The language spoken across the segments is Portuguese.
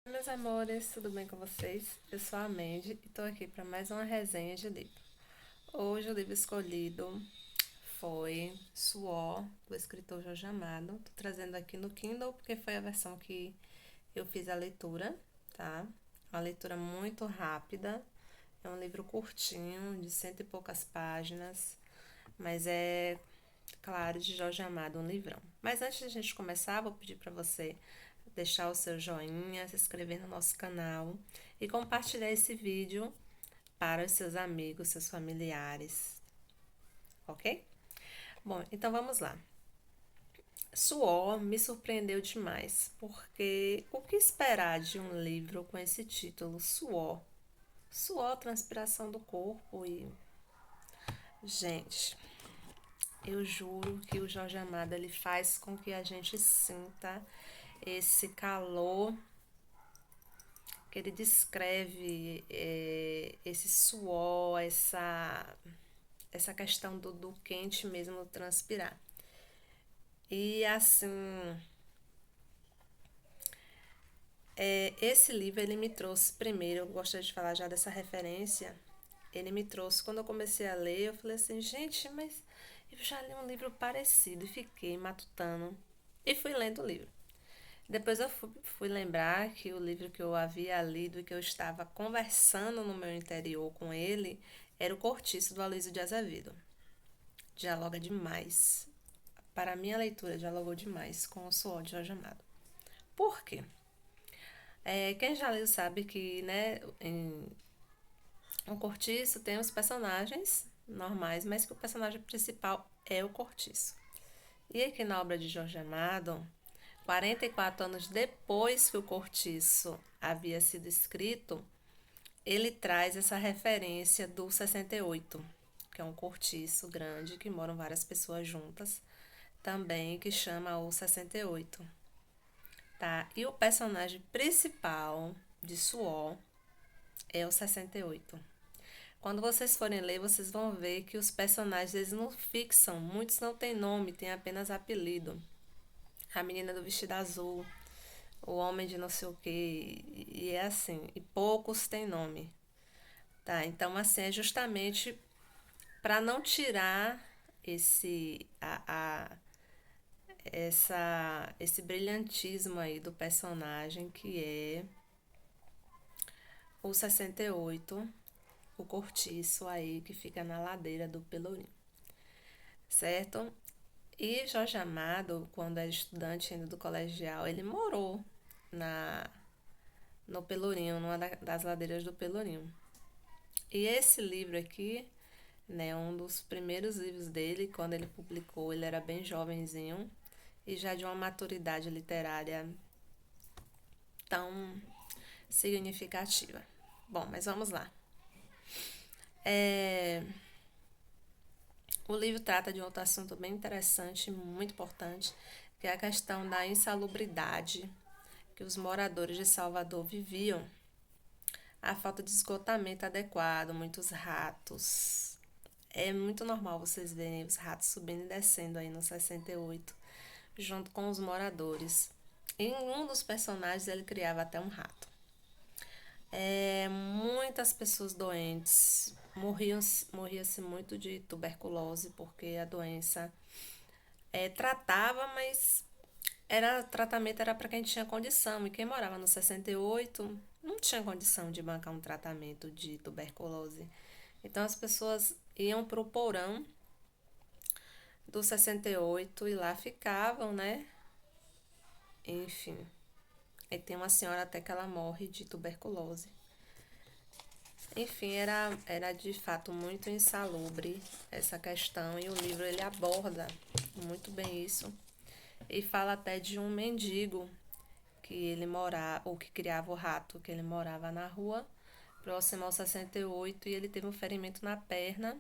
Meus amores, tudo bem com vocês? Eu sou a Mandy e tô aqui para mais uma resenha de livro. Hoje o livro escolhido foi Suor, do escritor Jorge Amado. Tô trazendo aqui no Kindle porque foi a versão que eu fiz a leitura, tá? Uma leitura muito rápida. É um livro curtinho, de cento e poucas páginas, mas é, claro, de Jorge Amado, um livrão. Mas antes de a gente começar, vou pedir para você deixar o seu joinha, se inscrever no nosso canal e compartilhar esse vídeo para os seus amigos, seus familiares, ok? Bom, então vamos lá. Suor me surpreendeu demais, porque o que esperar de um livro com esse título, Suor? Suor, transpiração do corpo e... Gente, eu juro que o Jorge Amado, ele faz com que a gente sinta esse calor que ele descreve esse suor, essa questão do quente mesmo, do transpirar. E assim, esse livro ele me trouxe, primeiro, eu gostaria de falar já dessa referência, ele me trouxe, quando eu comecei a ler, eu falei assim, gente, mas eu já li um livro parecido e fiquei matutando e fui lendo o livro. Depois eu fui lembrar que o livro que eu havia lido e que eu estava conversando no meu interior com ele era O Cortiço, do Aloysio de Azevedo. Dialoga demais. Para a minha leitura, dialogou demais com o Suor de Jorge Amado. Por quê? Quem já leu sabe que, né, em O Cortiço tem os personagens normais, mas que o personagem principal é o Cortiço. E aqui na obra de Jorge Amado, 44 anos depois que o Cortiço havia sido escrito, ele traz essa referência do 68, que é um cortiço grande que moram várias pessoas juntas, também que chama o 68, tá? E o personagem principal de Suor é o 68. Quando vocês forem ler, vocês vão ver que os personagens eles não fixam, muitos não têm nome, têm apenas apelido. A menina do vestido azul, o homem de não sei o que, e é assim, e poucos têm nome, tá? Então, assim, é justamente para não tirar esse brilhantismo aí do personagem que é o 68, o cortiço aí que fica na ladeira do Pelourinho, certo? E Jorge Amado, quando era estudante ainda do colegial, ele morou na no Pelourinho, numa das ladeiras do Pelourinho. E esse livro aqui, né, um dos primeiros livros dele, quando ele publicou, ele era bem jovenzinho e já de uma maturidade literária tão significativa. Bom, mas vamos lá. É, o livro trata de outro assunto bem interessante, muito importante, que é a questão da insalubridade que os moradores de Salvador viviam, a falta de esgotamento adequado, muitos ratos. É muito normal vocês verem os ratos subindo e descendo aí no 68, junto com os moradores. Em um dos personagens ele criava até um rato. Muitas pessoas doentes morria-se muito de tuberculose porque a doença tratava, mas tratamento era para quem tinha condição e quem morava no 68 não tinha condição de bancar um tratamento de tuberculose. Então as pessoas iam pro porão do 68 e lá ficavam, né? Enfim. E tem uma senhora até que ela morre de tuberculose. Enfim, era de fato muito insalubre essa questão e o livro ele aborda muito bem isso e fala até de um mendigo que ele morava, ou que criava o rato, que ele morava na rua, próximo ao 68 e ele teve um ferimento na perna.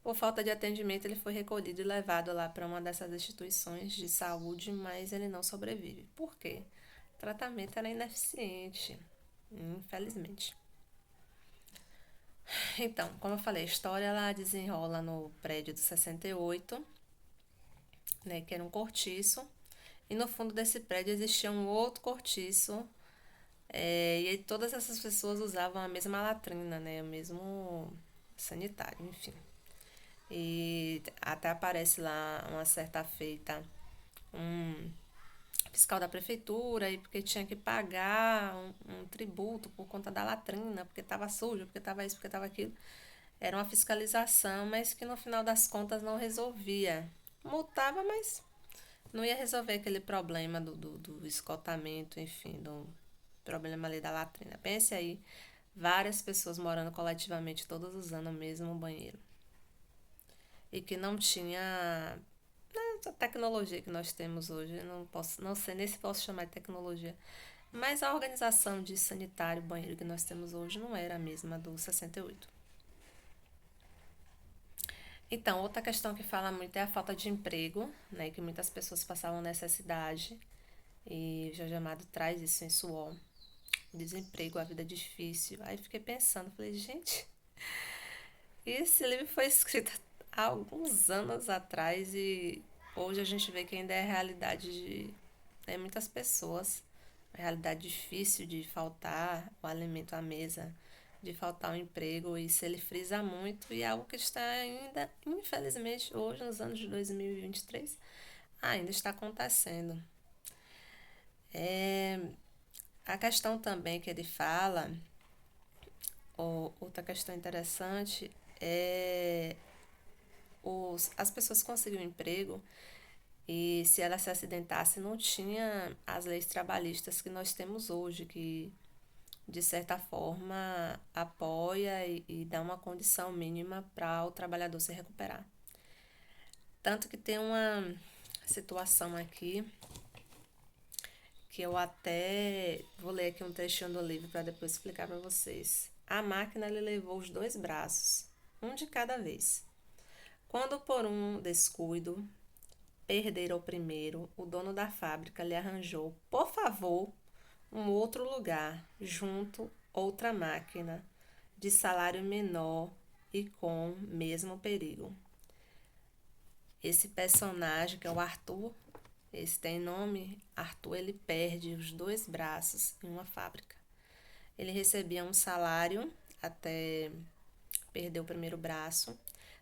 Por falta de atendimento, ele foi recolhido e levado lá para uma dessas instituições de saúde, mas ele não sobrevive. Por quê? O tratamento era ineficiente, infelizmente. Então, como eu falei, a história ela desenrola no prédio do 68, né, que era um cortiço, e no fundo desse prédio existia um outro cortiço E aí todas essas pessoas usavam a mesma latrina, né? O mesmo sanitário, enfim. E até aparece lá uma certa feita um fiscal da prefeitura, e porque tinha que pagar um tributo por conta da latrina, porque estava sujo, porque estava isso, porque estava aquilo. Era uma fiscalização, mas que no final das contas não resolvia. Multava, mas não ia resolver aquele problema do esgotamento, enfim, do problema ali da latrina. Pense aí, várias pessoas morando coletivamente, todas usando o mesmo banheiro. E que não tinha essa tecnologia que nós temos hoje. Não sei nem se posso chamar de tecnologia. Mas a organização de sanitário, banheiro que nós temos hoje não era a mesma do 68. Então, outra questão que fala muito é a falta de emprego, né? Que muitas pessoas passavam necessidade. E o Jorge Amado traz isso em Suor. Desemprego, a vida difícil. Aí fiquei pensando, falei, gente, esse livro foi escrito há alguns anos atrás e hoje a gente vê que ainda é realidade de muitas pessoas. A realidade difícil de faltar o alimento à mesa, de faltar o emprego, e se ele frisa muito, e é algo que está ainda, infelizmente, hoje, nos anos de 2023, ainda está acontecendo. É, a questão também que ele fala, ou outra questão interessante, é as pessoas conseguiam emprego e se ela se acidentasse não tinha as leis trabalhistas que nós temos hoje, que de certa forma apoia e dá uma condição mínima para o trabalhador se recuperar. Tanto que tem uma situação aqui que eu até vou ler aqui um trechinho do livro para depois explicar para vocês. A máquina lhe levou os dois braços, um de cada vez. Quando por um descuido perder o primeiro, o dono da fábrica lhe arranjou, por favor, um outro lugar, junto outra máquina, de salário menor e com mesmo perigo. Esse personagem, que é o Arthur, esse tem nome, Arthur, ele perde os dois braços em uma fábrica. Ele recebia um salário até perder o primeiro braço.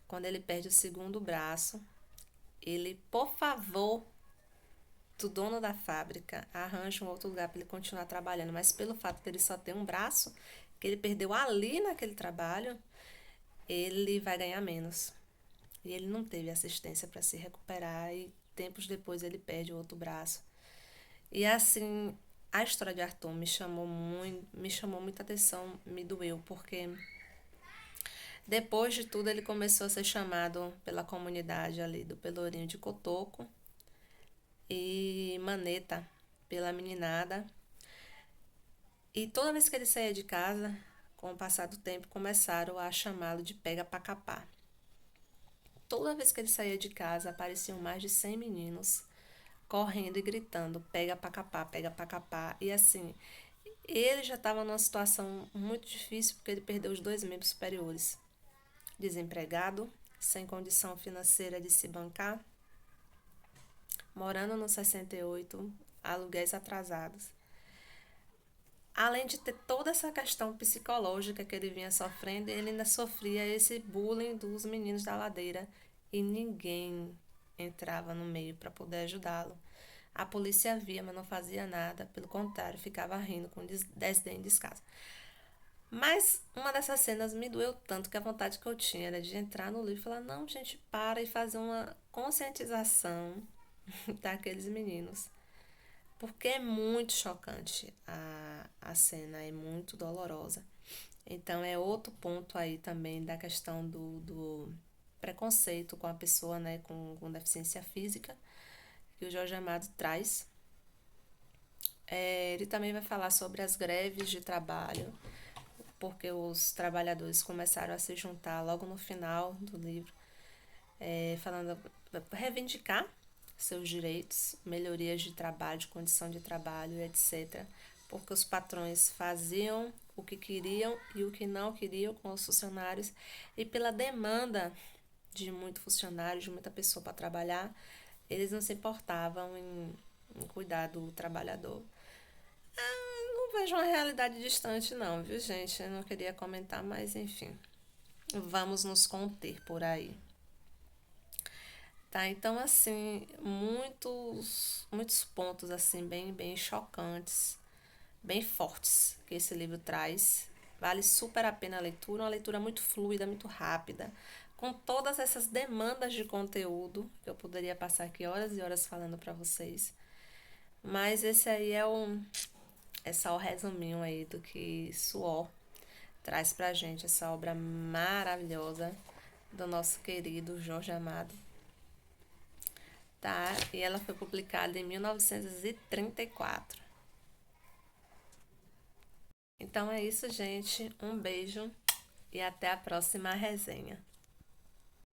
Quando ele perde o segundo braço, ele, por favor, do dono da fábrica, arranja um outro lugar para ele continuar trabalhando. Mas pelo fato de ele só ter um braço, que ele perdeu ali naquele trabalho, ele vai ganhar menos. E ele não teve assistência para se recuperar e tempos depois ele perde o outro braço. E assim, a história de Arthur me chamou muita atenção, me doeu, porque depois de tudo ele começou a ser chamado pela comunidade ali do Pelourinho de Cotoco e Maneta pela meninada. E toda vez que ele saía de casa, com o passar do tempo, começaram a chamá-lo de pega pra capar. Toda vez que ele saía de casa, apareciam mais de 100 meninos correndo e gritando, pega pra capar, pega pra capar. E assim, ele já estava numa situação muito difícil porque ele perdeu os dois membros superiores. Desempregado, sem condição financeira de se bancar, morando no 68, aluguéis atrasados. Além de ter toda essa questão psicológica que ele vinha sofrendo, ele ainda sofria esse bullying dos meninos da ladeira e ninguém entrava no meio para poder ajudá-lo. A polícia via, mas não fazia nada, pelo contrário, ficava rindo com desdém e descaso. Mas uma dessas cenas me doeu tanto que a vontade que eu tinha era de entrar no livro e falar: não, gente, para, e fazer uma conscientização daqueles meninos. Porque é muito chocante a cena, é muito dolorosa. Então é outro ponto aí também da questão do preconceito com a pessoa, né, com deficiência física, que o Jorge Amado traz. Ele também vai falar sobre as greves de trabalho, porque os trabalhadores começaram a se juntar logo no final do livro, falando, reivindicar seus direitos, melhorias de trabalho, de condição de trabalho, etc. Porque os patrões faziam o que queriam e o que não queriam com os funcionários, e pela demanda de muito funcionário, de muita pessoa para trabalhar, eles não se importavam em cuidar do trabalhador. Não vejo uma realidade distante, não, viu, gente? Eu não queria comentar, mas enfim. Vamos nos conter por aí. Tá, então assim, muitos pontos assim bem chocantes, bem fortes que esse livro traz. Vale super a pena a leitura, uma leitura muito fluida, muito rápida, com todas essas demandas de conteúdo, que eu poderia passar aqui horas e horas falando para vocês. Mas esse aí é só o resuminho aí do que Suor traz pra gente, essa obra maravilhosa do nosso querido Jorge Amado, tá? E ela foi publicada em 1934. Então é isso, gente. Um beijo e até a próxima resenha.